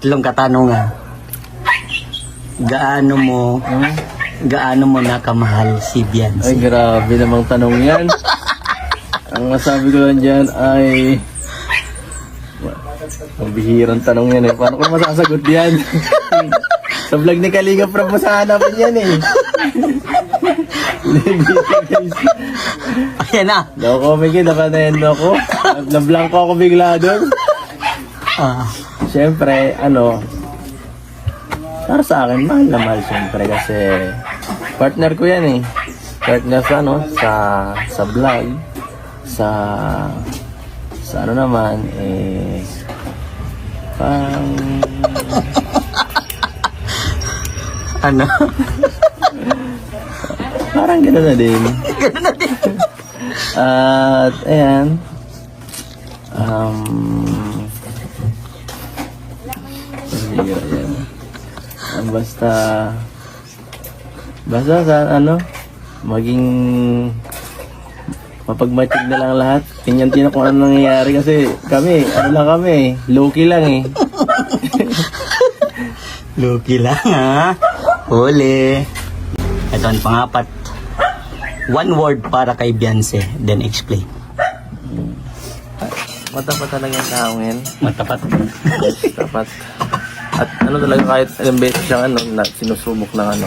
Pangatlong katanungan. Gaano mo nakamahal si Ay, Beyonce? grabe namang tanong yan. Ang masabi ko lang dyan ay... Ang bihirang tanong yan eh. Paano ko masasagot yan? Sa vlog ni Kalinga Prab mo sa hanapin yan eh. Ayan na. Loko, Miki, napanayan ako. Nablangko ako bigla doon. Siyempre, para sa akin, mahal na mahal siyempre kasi partner ko yan eh. Partner sa vlog, sa naman, parang gano'n na din. At, ayan, basta maging mapagmatig na lang lahat. Tingnan kung ano nangyayari kasi kami, low-key lang eh. Lucky lang ha. Huli. Ito ang pangapat. One word para kay Beyonce, then explain. Matapat talaga yung taong yan. Matapat. Tapat. At talaga kahit ilang beses siyang sinusubok ng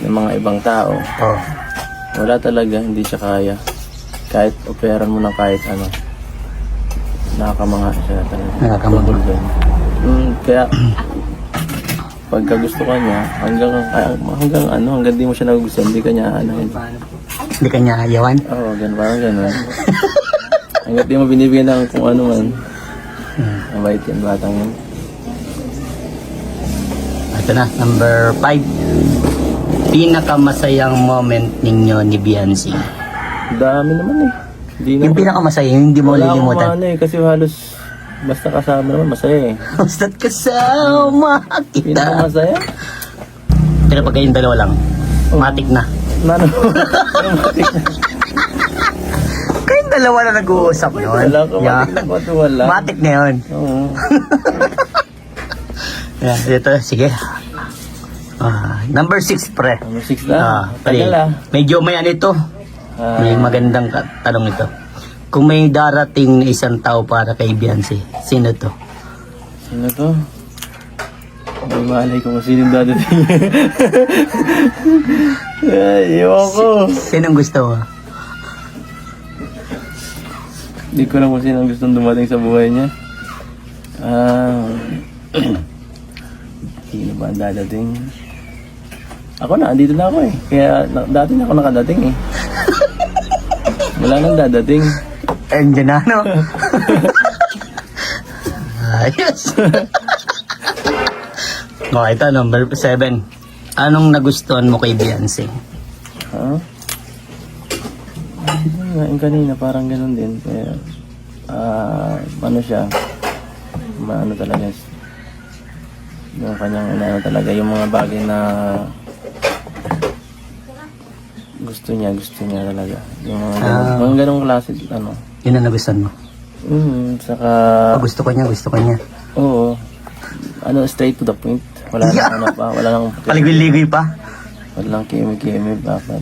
ng mga ibang tao. Oh. Wala talaga, hindi siya kaya. Kahit operan mo ng kahit nakakamanga siya talaga. Nakakamanga. Tungkol doon. Kaya pagka gusto ka niya, hanggang di mo siya nagugustuhan, hindi ka niya Hindi ka niya ayawan? Oo, parang ganun. Hanggang di mo binibigyan ng kung ano man. Mabait yan, batang yan. Ito na, number 5. Pinakamasayang moment ninyo ni Beyonce. Dami naman eh. Yung pinakamasaya, yung hindi mo wala akong lilimutan. kasi halos basta kasama naman, masaya eh. Basta't kasama kita. Pinakamasaya? Pero pag kayong dalawa lang, matik na. Matik na. Kayong dalawa na nag-uusap yun. Wala ka, matik na ko wala. Matik na yun. Oo. Yeah, dito, sige. Number 6, pre. Number 6 na. Pre. Medyo may ito. May magandang tanong ito. Kung may darating na isang tao para kay Beyonce, sino to? Sino to? May malay ko kung sinong dadating. Ay, ko. Sinong gusto mo? Hindi ko lang kung sinong gustong dumating sa buhay niya. Sino ba ang dadating? Ako na, andito na ako eh. Kaya dati na ako nakadating eh. Wala nang dadating. Andiyan na, no? Ayos. Ito, number 7. Anong nagustuhan mo kay Beyonce? Yung kanina, parang ganun din. Kaya, siya, talaga, yung kanyang talaga, yung mga bagay na gusto niya talaga. Yung mga ganung klase, Yun ang nagustuhan mo? Saka... Gusto ko niya. Oo. Straight to the point. Wala nang pa, wala nang... Paligoy-ligoy pa? Wala nang kimi-kimi, dapat.